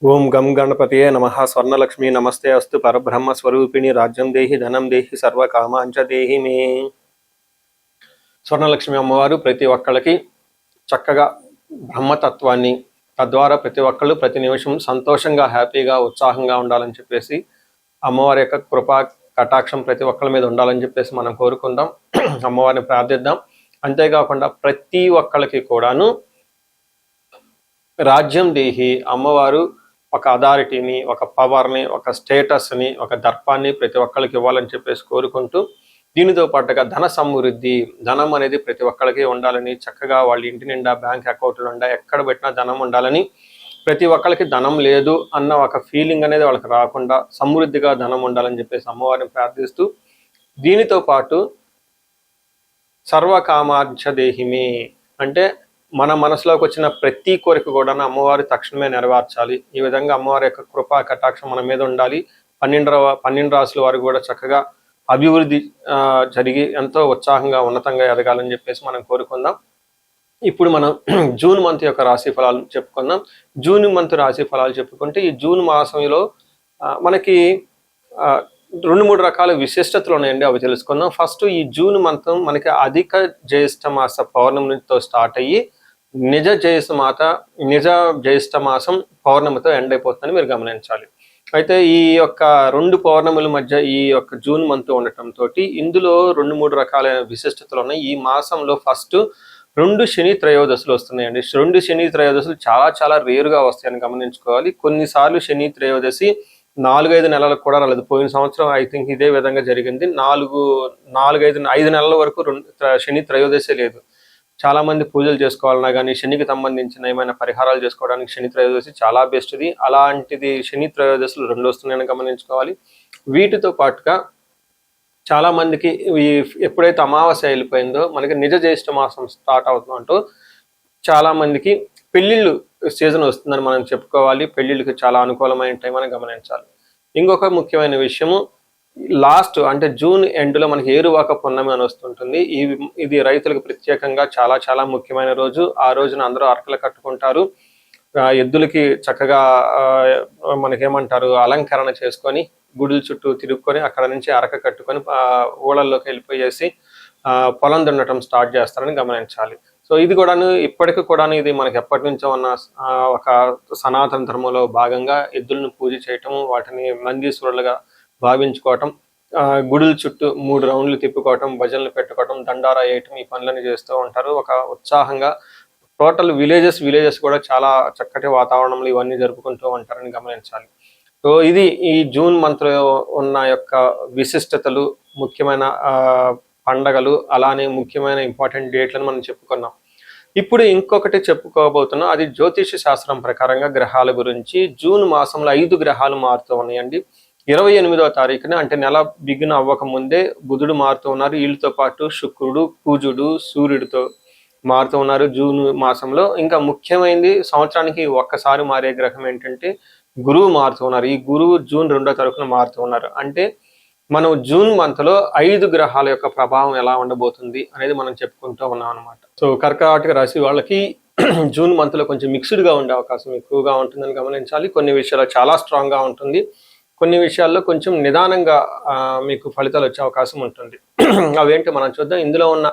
ఓం గం గణపతియే నమః. స్వర్ణలక్ష్మి నమస్తే అస్తు. పరబ్రహ్మ స్వరూపిణి రాజ్యం దేహి ధనం దేహి సర్వకామాంచ దేహి మే. స్వర్ణలక్ష్మి అమ్మవారు ప్రతి ఒక్కళ్ళకి చక్కగా బ్రహ్మతత్వాన్ని, తద్వారా ప్రతి ఒక్కళ్ళు ప్రతి నిమిషం సంతోషంగా, హ్యాపీగా, ఉత్సాహంగా ఉండాలని చెప్పేసి అమ్మవారి యొక్క కృపా కటాక్షం ప్రతి ఒక్కళ్ళ మీద ఉండాలని చెప్పేసి మనం కోరుకుందాం, అమ్మవారిని ప్రార్థిద్దాం. అంతేకాకుండా ప్రతి ఒక్కళ్ళకి కూడాను రాజ్యం దేహి అమ్మవారు ఒక అథారిటీని, ఒక పవర్ని, ఒక స్టేటస్ని, ఒక దర్పాన్ని ప్రతి ఒక్కరికి ఇవ్వాలని చెప్పేసి కోరుకుంటూ, దీనితో పాటుగా ధన సమృద్ధి, ధనం అనేది ప్రతి ఒక్కరికి ఉండాలని, చక్కగా వాళ్ళ ఇంటి నిండా బ్యాంక్ అకౌంట్లు నిండా ఎక్కడ పెట్టినా ధనం ఉండాలని, ప్రతి ఒక్కరికి ధనం లేదు అన్న ఒక ఫీలింగ్ అనేది వాళ్ళకి రాకుండా సమృద్ధిగా ధనం ఉండాలని చెప్పేసి అమ్మవారిని ప్రార్థిస్తూ, దీనితో పాటు సర్వకామార్చ దేహిమే అంటే మన మనసులోకి వచ్చిన ప్రతి కోరిక కూడా అమ్మవారి తక్షణమే నెరవేర్చాలి. ఈ విధంగా అమ్మవారి యొక్క కృపా కటాక్షం మన మీద ఉండాలి. 12 రాసుల వారు కూడా చక్కగా అభివృద్ధి జరిగి ఎంతో ఉత్సాహంగా ఉన్నతంగా ఎదగాలని చెప్పేసి మనం కోరుకుందాం. ఇప్పుడు మనం జూన్ మంత్ యొక్క రాశి ఫలాలు చెప్పుకుందాం. జూన్ మంత్ రాశి ఫలాలు చెప్పుకుంటే ఈ జూన్ మాసంలో మనకి 2-3 రకాల విశిష్టతలు ఉన్నాయండి, అవి తెలుసుకుందాం. ఫస్ట్, ఈ జూన్ మంత్ మనకి అధిక జ్యేష్ఠ మాస పౌర్ణమితో స్టార్ట్ అయ్యి నిజ జ్యేష్ఠ మాసం పౌర్ణమితో ఎండ్ అయిపోతుందని మీరు గమనించాలి. అయితే ఈ యొక్క 2 పౌర్ణముల మధ్య ఈ యొక్క జూన్ మంత్ ఉండటంతో ఇందులో 2-3 రకాల విశిష్టతలు ఉన్నాయి. ఈ మాసంలో ఫస్ట్ 2 శని త్రయోదశులు వస్తున్నాయండి. 2 శని త్రయోదశులు చాలా చాలా రేరుగా వస్తాయని గమనించుకోవాలి. కొన్నిసార్లు శని త్రయోదశి 4-5 నెలలకు కూడా రాలేదు. పోయిన సంవత్సరం ఐ థింక్ ఇదే విధంగా జరిగింది. 5 నెలల వరకు శని త్రయోదశి లేదు. చాలా మంది పూజలు చేసుకోవాలన్నా కానీ, శనికి సంబంధించిన ఏమైనా పరిహారాలు చేసుకోవడానికి శని త్రయోదశి చాలా బెస్ట్ది. అలాంటిది శని త్రయోదశులు 2 వస్తున్నాయని గమనించుకోవాలి. వీటితో పాటుగా చాలా మందికి ఎప్పుడైతే అమావాస్య వెళ్ళిపోయిందో మనకి నిజ జ్యేష్ఠ మాసం స్టార్ట్ అవుతుందంటూ చాలా మందికి పెళ్లిళ్ళు సీజన్ వస్తుందని మనం చెప్పుకోవాలి. పెళ్లిళ్ళకి చాలా అనుకూలమైన టైం అని గమనించాలి. ఇంకొక ముఖ్యమైన విషయము, లాస్ట్ అంటే జూన్ ఎండ్లో మనకి ఏరువాక పున్నమి అని వస్తుంటుంది. ఇది రైతులకు ప్రత్యేకంగా చాలా చాలా ముఖ్యమైన రోజు. ఆ రోజున అందరూ అరకలు కట్టుకుంటారు. ఎద్దులకి చక్కగా మనకేమంటారు అలంకరణ చేసుకొని గుడుల చుట్టూ తిరుగుకొని అక్కడ నుంచి అరక కట్టుకొని ఊళ్ళల్లోకి వెళ్ళిపోయేసి పొలం దున్నటం స్టార్ట్ చేస్తారని గమనించాలి. సో ఇది కూడాను ఇప్పటికి కూడాను ఇది మనకి ఎప్పటి నుంచో ఉన్న ఒక సనాతన ధర్మంలో భాగంగా ఎద్దులను పూజ చేయటము, వాటిని నందీశ్వరులుగా భావించుకోవటం, గుడుల చుట్టూ 3 రౌండ్లు తిప్పుకోవటం, భజనలు పెట్టుకోవటం, దండారా వేయటం, ఈ పనులను చేస్తూ ఉంటారు. ఒక ఉత్సాహంగా టోటల్ విలేజెస్ కూడా చాలా చక్కటి వాతావరణంలో ఇవన్నీ జరుపుకుంటూ ఉంటారని గమనించాలి. సో ఇది ఈ జూన్ మంత్లో ఉన్న యొక్క విశిష్టతలు, ముఖ్యమైన పండగలు, అలానే ముఖ్యమైన ఇంపార్టెంట్ డేట్లను మనం చెప్పుకున్నాం. ఇప్పుడు ఇంకొకటి చెప్పుకోబోతున్నాం. అది జ్యోతిష శాస్త్రం ప్రకారంగా గ్రహాల గురించి. జూన్ మాసంలో 5 గ్రహాలు మారుతూ ఉన్నాయండి. 28వ తారీఖున అంటే నెల బిగిన అవ్వక ముందే బుధుడు మారుతూ ఉన్నారు. వీళ్ళతో పాటు శుక్రుడు, కుజుడు, సూర్యుడితో మారుతూ ఉన్నారు జూన్ మాసంలో. ఇంకా ముఖ్యమైనది సంవత్సరానికి ఒక్కసారి మారే గ్రహం ఏంటంటే గురువు మారుతూ ఉన్నారు. ఈ గురువు జూన్ 2వ తారీఖున మారుతూ ఉన్నారు. అంటే మనం జూన్ మంత్లో 5 గ్రహాల యొక్క ప్రభావం ఎలా ఉండబోతుంది అనేది మనం చెప్పుకుంటూ ఉన్నాం అనమాట. సో కర్కాటక రాశి వాళ్ళకి జూన్ మంత్లో కొంచెం మిక్స్డ్గా ఉండే అవకాశం ఎక్కువగా ఉంటుందని గమనించాలి. కొన్ని విషయాలు చాలా స్ట్రాంగ్గా ఉంటుంది, కొన్ని విషయాల్లో కొంచెం నిదానంగా మీకు ఫలితాలు వచ్చే అవకాశం ఉంటుంది. అవేంటి మనం చూద్దాం. ఇందులో ఉన్న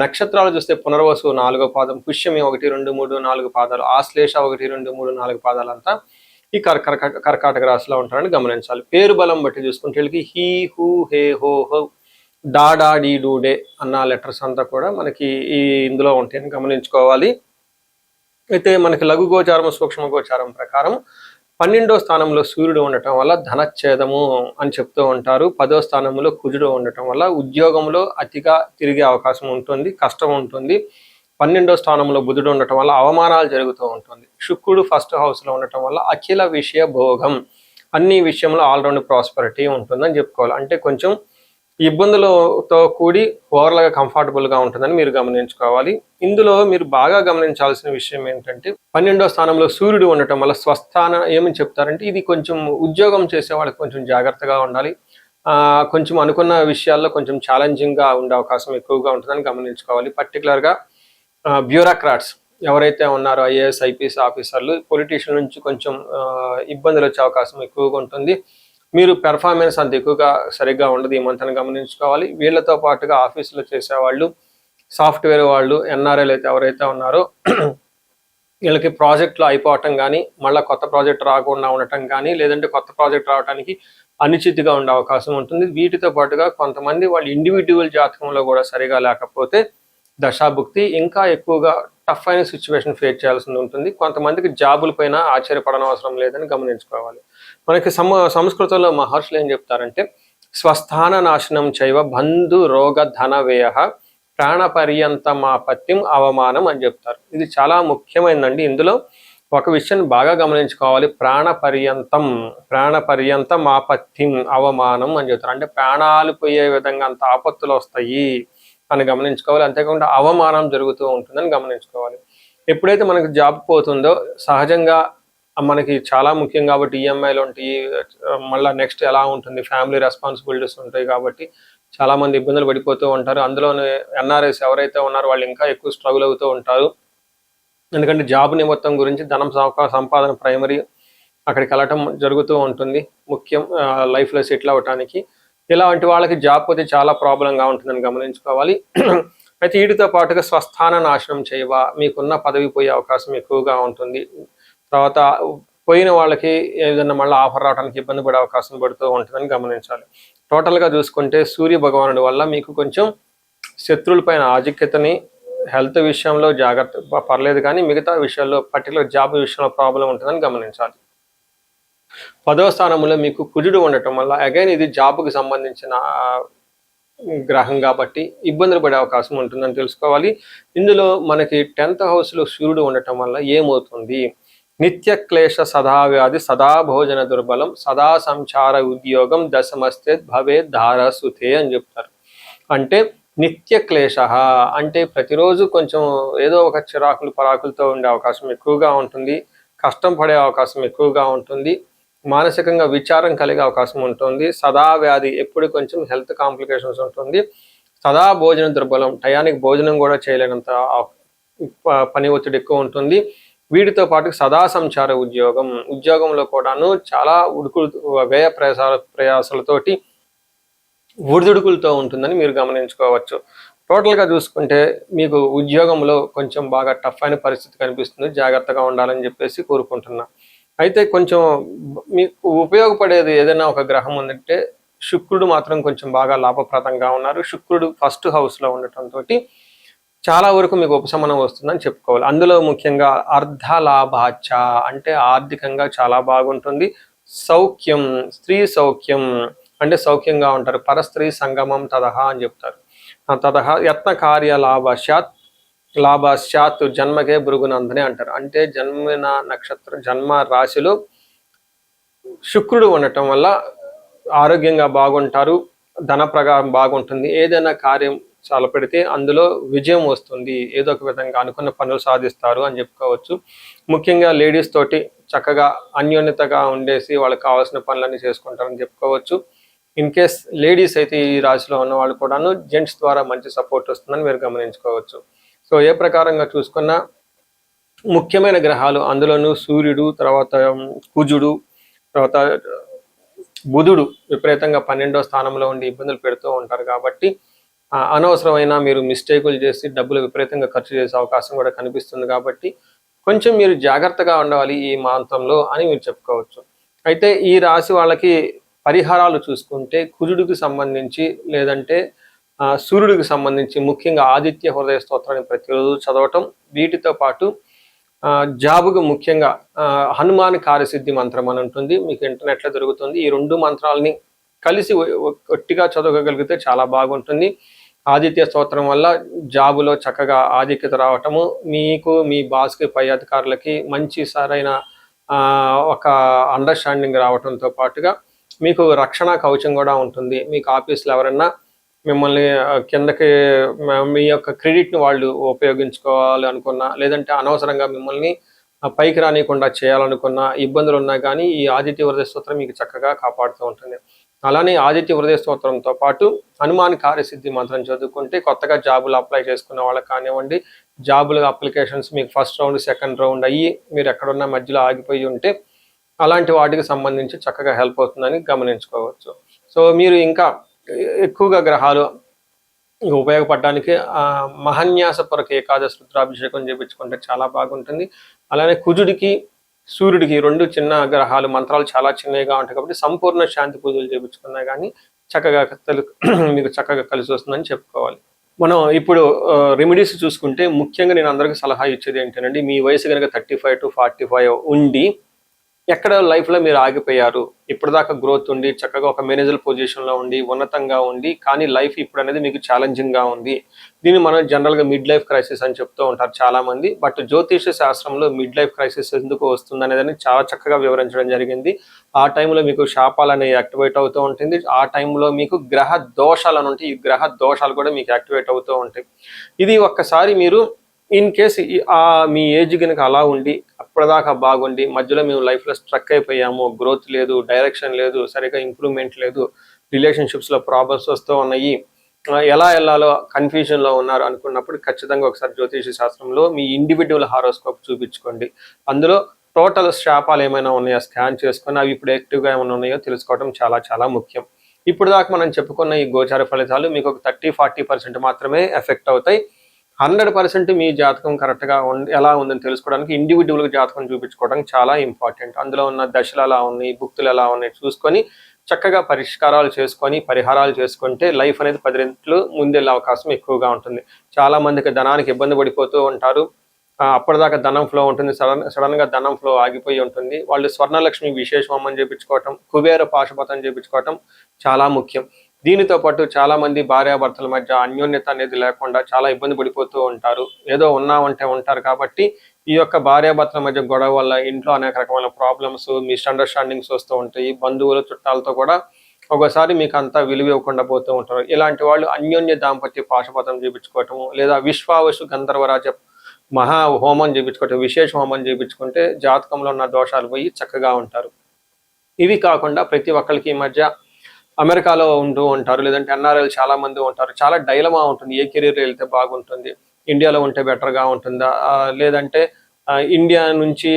నక్షత్రాలు చూస్తే పునర్వసు 4వ పాదం, పుష్యమి 1, 2, 3, 4 పాదాలు, ఆశ్లేష 1, 2, 3, 4 పాదాలంతా ఈ కర్కాటక రాశిలో ఉంటారని గమనించాలి. పేరు బలం బట్టి చూసుకుంటే వీళ్ళకి హీ, హూ, హే, హో, హో, డా, డా, డీ, డూ, డే అన్న లెటర్స్ అంతా కూడా మనకి ఇందులో ఉంటాయని గమనించుకోవాలి. అయితే మనకి లఘు గోచారం, సూక్ష్మ గోచారం ప్రకారం 12వ స్థానంలో సూర్యుడు ఉండటం వల్ల ధనచ్ఛేదము అని చెప్తూ ఉంటారు. 10వ స్థానంలో కుజుడు ఉండటం వల్ల ఉద్యోగంలో అతిగా తిరిగే అవకాశం ఉంటుంది, కష్టం ఉంటుంది. 12వ స్థానంలో బుధుడు ఉండటం వల్ల అవమానాలు జరుగుతూ ఉంటుంది. శుక్రుడు ఫస్ట్ హౌస్లో ఉండటం వల్ల అఖిల విషయ భోగం, అన్ని విషయంలో ఆల్రౌండ్ ప్రాస్పరిటీ ఉంటుందని చెప్పుకోవాలి. అంటే కొంచెం ఇబ్బందులతో కూడి ఓవర్గా కంఫర్టబుల్గా ఉంటుందని మీరు గమనించుకోవాలి. ఇందులో మీరు బాగా గమనించాల్సిన విషయం ఏంటంటే 12వ స్థానంలో సూర్యుడు ఉండటం వల్ల స్వస్థాన ఏమని చెప్తారంటే ఇది కొంచెం ఉద్యోగం చేసే వాళ్ళకి కొంచెం జాగ్రత్తగా ఉండాలి. కొంచెం అనుకున్న విషయాల్లో కొంచెం ఛాలెంజింగ్గా ఉండే అవకాశం ఎక్కువగా ఉంటుందని గమనించుకోవాలి. పర్టికులర్గా బ్యూరోక్రాట్స్ ఎవరైతే ఉన్నారో ఐఏఎస్ ఐపీఎస్ ఆఫీసర్లు, పొలిటీషియన్ నుంచి కొంచెం ఇబ్బందులు వచ్చే అవకాశం ఎక్కువగా ఉంటుంది. మీరు పెర్ఫార్మెన్స్ అంత ఎక్కువగా సరిగ్గా ఉండదు, ఈ మంత్ అని గమనించుకోవాలి. వీళ్ళతో పాటుగా ఆఫీసులో చేసేవాళ్ళు, సాఫ్ట్వేర్ వాళ్ళు, ఎన్ఆర్ఐలు అయితే ఎవరైతే ఉన్నారో వీళ్ళకి ప్రాజెక్టులు అయిపోవటం కానీ, మళ్ళీ కొత్త ప్రాజెక్ట్ రాకుండా ఉండటం కానీ, లేదంటే కొత్త ప్రాజెక్ట్ రావడానికి అనిశ్చితిగా ఉండే అవకాశం ఉంటుంది. వీటితో పాటుగా కొంతమంది వాళ్ళ ఇండివిజువల్ జాతకంలో కూడా సరిగా లేకపోతే దశాభుక్తి ఇంకా ఎక్కువగా టఫ్ అయిన సిచ్యువేషన్ ఫేస్ చేయాల్సి ఉంటుంది. కొంతమందికి జాబుల పైన ఆశ్చర్యపడనవసరం లేదని గమనించుకోవాలి. మనకి సంస్కృతంలో మహర్షులు ఏం చెప్తారంటే, స్వస్థాన నాశనం చైవ బంధు రోగ ధన వ్యయ ప్రాణపర్యంతమాపత్యం అవమానం అని చెప్తారు. ఇది చాలా ముఖ్యమైనదండి. ఇందులో ఒక విషయం బాగా గమనించుకోవాలి. ప్రాణపర్యంతం ఆపత్యం అవమానం అని చెప్తారు. అంటే ప్రాణాలు పోయే విధంగా అంత ఆపత్తులు వస్తాయి అని గమనించుకోవాలి. అంతేకాకుండా అవమానం జరుగుతూ ఉంటుందని గమనించుకోవాలి. ఎప్పుడైతే మనకి జాబ్ పోతుందో సహజంగా మనకి చాలా ముఖ్యం కాబట్టి ఈఎంఐలు ఉంటాయి, మళ్ళీ నెక్స్ట్ ఎలా ఉంటుంది, ఫ్యామిలీ రెస్పాన్సిబిలిటీస్ ఉంటాయి కాబట్టి చాలా మంది ఇబ్బందులు పడిపోతూ ఉంటారు. అందులోనే ఎన్ఆర్ఐస్ ఎవరైతే ఉన్నారో వాళ్ళు ఇంకా ఎక్కువ స్ట్రగుల్ అవుతూ ఉంటారు. ఎందుకంటే జాబ్ నిమిత్తం గురించి ధనం సంపాదన ప్రైమరీ, అక్కడికి వెళ్ళటం జరుగుతూ ఉంటుంది ముఖ్యం లైఫ్లో సెటిల్ అవ్వటానికి. ఇలాంటి వాళ్ళకి జాబ్ పోతే చాలా ప్రాబ్లంగా ఉంటుందని గమనించుకోవాలి. అయితే వీటితో పాటుగా స్వస్థాన నాశనం చేయవా, మీకున్న పదవి పోయే అవకాశం ఎక్కువగా ఉంటుంది. తర్వాత పోయిన వాళ్ళకి ఏదైనా మళ్ళీ ఆఫర్ రావడానికి ఇబ్బంది పడే అవకాశం పడుతూ ఉంటుందని గమనించాలి. టోటల్గా చూసుకుంటే సూర్య భగవానుడి వల్ల మీకు కొంచెం శత్రువుల పైన ఆధిక్యతని, హెల్త్ విషయంలో జాగ్రత్త పర్లేదు కానీ మిగతా విషయాల్లో పర్టికులర్ జాబ్ విషయంలో ప్రాబ్లం ఉంటుందని గమనించాలి. 10వ స్థానంలో మీకు కుజుడు ఉండటం వల్ల అగైన్ ఇది జాబ్కి సంబంధించిన గ్రహం కాబట్టి ఇబ్బందులు పడే అవకాశం ఉంటుందని తెలుసుకోవాలి. ఇందులో మనకి 10th హౌస్లో సూర్యుడు ఉండటం వల్ల ఏమవుతుంది, నిత్య క్లేశ సదా వ్యాధి సదా భోజన దుర్బలం సదా సంచార ఉద్యోగం దశమస్తే భవే ధారసుతే అని చెప్తారు. అంటే నిత్య క్లేశ అంటే ప్రతిరోజు కొంచెం ఏదో ఒక చిరాకులు పరాకులతో ఉండే అవకాశం ఎక్కువగా ఉంటుంది, కష్టం పడే అవకాశం ఎక్కువగా ఉంటుంది, మానసికంగా విచారం కలిగే అవకాశం ఉంటుంది, సదా వ్యాధి ఎప్పుడు కొంచెం హెల్త్ కాంప్లికేషన్స్ ఉంటుంది, సదా భోజన దుర్బలం టయానికి భోజనం కూడా చేయలేనంత పని ఒత్తిడి ఎక్కువ ఉంటుంది. వీటితో పాటు సదా సంచార ఉద్యోగంలో కూడాను చాలా వ్యయ ప్రయాసాలతోటి ఒడిదుడుకులతో ఉంటుందని మీరు గమనించుకోవచ్చు. టోటల్గా చూసుకుంటే మీకు ఉద్యోగంలో కొంచెం బాగా టఫ్ అయిన పరిస్థితి కనిపిస్తుంది, జాగ్రత్తగా ఉండాలని చెప్పేసి కోరుకుంటున్నా. అయితే కొంచెం మీకు ఉపయోగపడేది ఏదైనా ఒక గ్రహం ఉందంటే శుక్రుడు మాత్రం కొంచెం బాగా లాభప్రదంగా ఉన్నారు. శుక్రుడు 1st హౌస్లో ఉండటంతో చాలా వరకు మీకు ఉపశమనం వస్తుందని చెప్పుకోవాలి. అందులో ముఖ్యంగా అర్ధలాభాచ అంటే ఆర్థికంగా చాలా బాగుంటుంది. సౌఖ్యం, స్త్రీ సౌఖ్యం అంటే సౌఖ్యంగా ఉంటారు. పరస్త్రీ సంగమం తదహ అని చెప్తారు. తదహ యత్న కార్య లాభాశ్చాత్ జన్మకే భృగునందనే అంటారు. అంటే జన్మిన నక్షత్రం జన్మ రాశిలో శుక్రుడు ఉండటం వల్ల ఆరోగ్యంగా బాగుంటారు, ధన ప్రకారం బాగుంటుంది. ఏదైనా కార్యం చాలా పెడితే అందులో విజయం వస్తుంది, ఏదో ఒక విధంగా అనుకున్న పనులు సాధిస్తారు అని చెప్పుకోవచ్చు. ముఖ్యంగా లేడీస్ తోటి చక్కగా అన్యోన్యతగా ఉండేసి వాళ్ళకి కావాల్సిన పనులన్నీ చేసుకుంటారని చెప్పుకోవచ్చు. ఇన్ కేస్ లేడీస్ అయితే ఈ రాశిలో ఉన్న వాళ్ళు కూడాను జెంట్స్ ద్వారా మంచి సపోర్ట్ వస్తుందని మీరు గమనించుకోవచ్చు. సో ఏ ప్రకారంగా చూసుకున్నా ముఖ్యమైన గ్రహాలు అందులోనూ సూర్యుడు, తర్వాత కుజుడు, తర్వాత బుధుడు విపరీతంగా 12వ స్థానంలో ఉండి ఇబ్బందులు పెడుతూ ఉంటారు. కాబట్టి అనవసరమైన మీరు మిస్టేకులు చేసి డబ్బులు విపరీతంగా ఖర్చు చేసే అవకాశం కూడా కనిపిస్తుంది. కాబట్టి కొంచెం మీరు జాగ్రత్తగా ఉండాలి ఈ మాంతంలో అని మీరు చెప్పుకోవచ్చు. అయితే ఈ రాశి వాళ్ళకి పరిహారాలు చూసుకుంటే కుజుడికి సంబంధించి లేదంటే సూర్యుడికి సంబంధించి ముఖ్యంగా ఆదిత్య హృదయ స్తోత్రాన్ని ప్రతిరోజు చదవటం, వీటితో పాటు జాబుకు ముఖ్యంగా హనుమాన్ కార్యసిద్ధి మంత్రం అని ఉంటుంది, మీకు ఇంటర్నెట్లో దొరుకుతుంది. ఈ 2 మంత్రాలని కలిసి ఒట్టిగా చదవగలిగితే చాలా బాగుంటుంది. ఆదిత్య స్తోత్రం వల్ల జాబులో చక్కగా ఆధిక్యత రావటము, మీకు మీ బాస్కి పై అధికారులకి మంచి సరైన ఒక అండర్స్టాండింగ్ రావటంతో పాటుగా మీకు రక్షణ కవచం కూడా ఉంటుంది. మీకు ఆఫీస్లో ఎవరన్నా మిమ్మల్ని కిందకి మీ యొక్క క్రెడిట్ని వాళ్ళు ఉపయోగించుకోవాలి అనుకున్నా, లేదంటే అనవసరంగా మిమ్మల్ని పైకి రానియకుండా చేయాలనుకున్న ఇబ్బందులు ఉన్నా కానీ ఈ ఆదిత్య హృదయ స్తోత్రం మీకు చక్కగా కాపాడుతూ ఉంటుంది. అలానే ఆదిత్య హృదయ స్తోత్రంతో పాటు హనుమాన్ కార్యసిద్ధి మంత్రం చదువుకుంటే కొత్తగా జాబులు అప్లై చేసుకున్న వాళ్ళకి కానివ్వండి, జాబులు అప్లికేషన్స్ మీకు ఫస్ట్ రౌండ్ సెకండ్ రౌండ్ అయ్యి మీరు ఎక్కడున్న మధ్యలో ఆగిపోయి ఉంటే అలాంటి వాటికి సంబంధించి చక్కగా హెల్ప్ అవుతుందని గమనించుకోవచ్చు. సో మీరు ఇంకా ఎక్కువగా గ్రహాలు ఉపయోగపడడానికి మహాన్యాసపరక ఏకాదశి రుద్రాభిషేకం చేయించుకుంటే చాలా బాగుంటుంది. అలానే కుజుడికి సూర్యుడికి 2 చిన్న గ్రహాలు, మంత్రాలు చాలా చిన్నవిగా ఉంటాయి కాబట్టి సంపూర్ణ శాంతి పూజలు చేయించుకున్నా కానీ చక్కగా మీకు చక్కగా కలిసి వస్తుందని చెప్పుకోవాలి. మనం ఇప్పుడు రెమెడీస్ చూసుకుంటే ముఖ్యంగా నేను అందరికీ సలహా ఇచ్చేది ఏంటంటే, మీ వయసు కనుక 35 to 45 ఉండి ఎక్కడ లైఫ్లో మీరు ఆగిపోయారు, ఇప్పటిదాకా గ్రోత్ ఉండి చక్కగా ఒక మేనేజర్ పొజిషన్లో ఉండి ఉన్నతంగా ఉండి కానీ లైఫ్ ఇప్పుడు అనేది మీకు ఛాలెంజింగ్గా ఉంది. దీన్ని మనం జనరల్గా మిడ్ లైఫ్ క్రైసిస్ అని చెప్తూ ఉంటారు చాలామంది. బట్ జ్యోతిష శాస్త్రంలో మిడ్ లైఫ్ క్రైసిస్ ఎందుకు వస్తుంది అనేది చాలా చక్కగా వివరించడం జరిగింది. ఆ టైంలో మీకు శాపాలు అనేవి యాక్టివేట్ అవుతూ ఉంటుంది. ఆ టైంలో మీకు గ్రహ దోషాలు అని ఉంటాయి. ఈ గ్రహ దోషాలు కూడా మీకు యాక్టివేట్ అవుతూ ఉంటాయి. ఇది ఒక్కసారి మీరు ఇన్ కేసు మీ ఏజ్ కనుక అలా ఉండి అప్పటిదాకా బాగుండి మధ్యలో మేము లైఫ్లో స్ట్రక్ అయిపోయాము, గ్రోత్ లేదు, డైరెక్షన్ లేదు, సరిగా ఇంప్రూవ్మెంట్ లేదు, రిలేషన్షిప్స్లో ప్రాబ్లమ్స్ వస్తూ ఉన్నాయి, ఎలా వెళ్ళాలో కన్ఫ్యూజన్లో ఉన్నారు అనుకున్నప్పుడు ఖచ్చితంగా ఒకసారి జ్యోతిష శాస్త్రంలో మీ ఇండివిడ్యువల్ హారోస్కోప్ చూపించుకోండి. అందులో టోటల్ శాపాలు ఏమైనా ఉన్నాయో స్కాన్ చేసుకొని అవి ఇప్పుడు యాక్టివ్గా ఏమైనా ఉన్నాయో తెలుసుకోవడం చాలా చాలా ముఖ్యం. ఇప్పుడు దాకా మనం చెప్పుకున్న ఈ గోచార ఫలితాలు మీకు ఒక 30-40% మాత్రమే ఎఫెక్ట్ అవుతాయి. 100% మీ జాతకం కరెక్ట్గా ఎలా ఉందని తెలుసుకోవడానికి ఇండివిజువల్గా జాతకం చూపించుకోవడం చాలా ఇంపార్టెంట్. అందులో ఉన్న దశలు ఎలా ఉన్నాయి, భుక్తులు ఎలా ఉన్నాయి చూసుకొని చక్కగా పరిష్కారాలు చేసుకొని పరిహారాలు చేసుకుంటే లైఫ్ అనేది 10 రెట్లు ముందెళ్ళే అవకాశం ఎక్కువగా ఉంటుంది. చాలా మందికి ధనానికి ఇబ్బంది పడిపోతూ ఉంటారు. అప్పటిదాకా ధనం ఫ్లో ఉంటుంది, సడన్గా ధనం ఫ్లో ఆగిపోయి ఉంటుంది. వాళ్ళు స్వర్ణలక్ష్మి విశేష హోమం చేయించుకోవటం, కుబేర పాశుపతం చేయించుకోవటం చాలా ముఖ్యం. దీనితో పాటు చాలా మంది భార్యాభర్తల మధ్య అన్యోన్యత అనేది లేకుండా చాలా ఇబ్బంది పడిపోతూ ఉంటారు. ఏదో ఉన్నామంటే ఉంటారు కాబట్టి ఈ యొక్క భార్యాభర్తల మధ్య గొడవ వల్ల ఇంట్లో అనేక రకమైన ప్రాబ్లమ్స్, మిస్అండర్స్టాండింగ్స్ వస్తూ ఉంటాయి. బంధువులు చుట్టాలతో కూడా ఒకసారి మీకు అంతా విలువ ఇవ్వకుండా పోతూ ఉంటారు. ఇలాంటి వాళ్ళు అన్యోన్య దాంపత్య పాశుపతం చేయించుకోవటము లేదా విశ్వావసు గంధర్వరాజ మహా హోమం చేయించుకోవటం, విశేష హోమం చేయించుకుంటే జాతకంలో ఉన్న దోషాలు పోయి చక్కగా ఉంటారు. ఇవి కాకుండా ప్రతి ఒక్కరికి ఈ మధ్య అమెరికాలో ఉంటూ ఉంటారు, లేదంటే ఎన్ఆర్ఐలు చాలా మంది ఉంటారు. చాలా డైలమా ఉంటుంది, ఏ కెరీర్ వెళ్తే బాగుంటుంది, ఇండియాలో ఉంటే బెటర్గా ఉంటుందా, లేదంటే ఇండియా నుంచి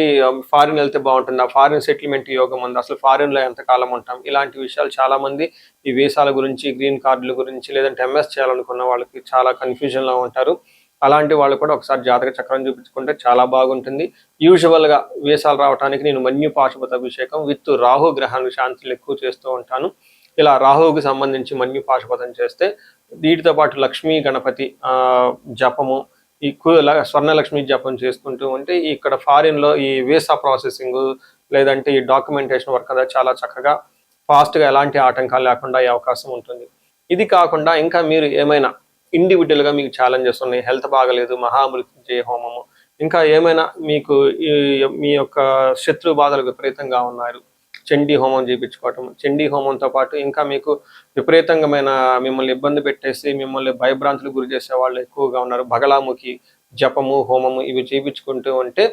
ఫారిన్ వెళ్తే బాగుంటుందా, ఫారిన్ సెటిల్మెంట్ యోగం ఉంది, అసలు ఫారిన్లో ఎంతకాలం ఉంటాం, ఇలాంటి విషయాలు చాలామంది ఈ వీసాల గురించి, గ్రీన్ కార్డుల గురించి, లేదంటే ఎంఎస్ చేయాలనుకున్న వాళ్ళకి చాలా కన్ఫ్యూజన్లో ఉంటారు. అలాంటి వాళ్ళు కూడా ఒకసారి జాతక చక్రం చూపించుకుంటే చాలా బాగుంటుంది. యూజువల్గా వీసాలు రావడానికి నేను మన్యు పాశుపత అభిషేకం విత్ రాహు గ్రహానికి శాంతులు ఎక్కువ చేస్తూ ఉంటాను. ఇలా రాహువుకి సంబంధించి మన్యు పాశుపతం చేస్తే వీటితో పాటు లక్ష్మీ గణపతి జపము, ఈ స్వర్ణలక్ష్మి జపం చేసుకుంటూ ఉంటే ఇక్కడ ఫారిన్లో ఈ వీసా ప్రాసెసింగ్ లేదంటే ఈ డాక్యుమెంటేషన్ వర్క్ అంతా చాలా చక్కగా ఫాస్ట్గా ఎలాంటి ఆటంకాలు లేకుండా అయ్యే అవకాశం ఉంటుంది. ఇది కాకుండా ఇంకా మీరు ఏమైనా ఇండివిజువల్గా మీకు ఛాలెంజెస్ ఉన్నాయి, హెల్త్ బాగలేదు, మహామృత్యుంజయ హోమము, ఇంకా ఏమైనా మీకు మీ యొక్క శత్రు బాధలు విపరీతంగా ఉన్నారు, చండీ హోమం చేయించుకోవటం, చండీ హోమంతో పాటు ఇంకా మీకు విపరీతంగా మిమ్మల్ని ఇబ్బంది పెట్టేసి మిమ్మల్ని భయభ్రాంతులు గురి చేసే వాళ్ళు ఎక్కువగా ఉన్నారు, బగలాముఖి జపము హోమము ఇవి చేయించుకుంటూ ఉంటే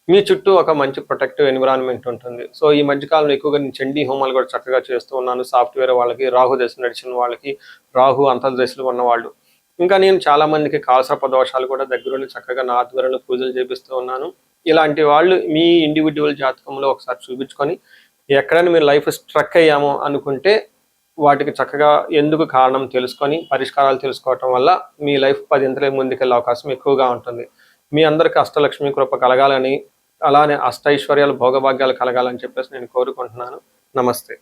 మీ చుట్టూ ఒక మంచి ప్రొటెక్టివ్ ఎన్విరాన్మెంట్ ఉంటుంది. సో ఈ మధ్యకాలంలో ఎక్కువగా నేను చండీ హోమాలు కూడా చక్కగా చేస్తూ ఉన్నాను. సాఫ్ట్వేర్ వాళ్ళకి, రాహు దశ నడిచిన వాళ్ళకి, రాహు అంతర్దశలు ఉన్న వాళ్ళు, ఇంకా నేను చాలా మందికి కాలసర్ప దోషాలు కూడా దగ్గరుండి చక్కగా నా ఆధ్వర్యంలో పూజలు చేపిస్తూ ఉన్నాను. ఇలాంటి వాళ్ళు మీ ఇండివిజువల్ జాతకంలో ఒకసారి చూపించుకొని ఎక్కడైనా మీరు లైఫ్ స్ట్రక్ అయ్యామో అనుకుంటే వాటికి చక్కగా ఎందుకు కారణం తెలుసుకొని పరిష్కారాలు తెలుసుకోవటం వల్ల మీ లైఫ్ 10 ముందుకెళ్ళే అవకాశం ఎక్కువగా ఉంటుంది. మీ అందరికీ అష్టలక్ష్మి కృప కలగాలని, అలానే అష్టైశ్వర్యాలు భోగభాగ్యాలు కలగాలని చెప్పేసి నేను కోరుకుంటున్నాను. నమస్తే.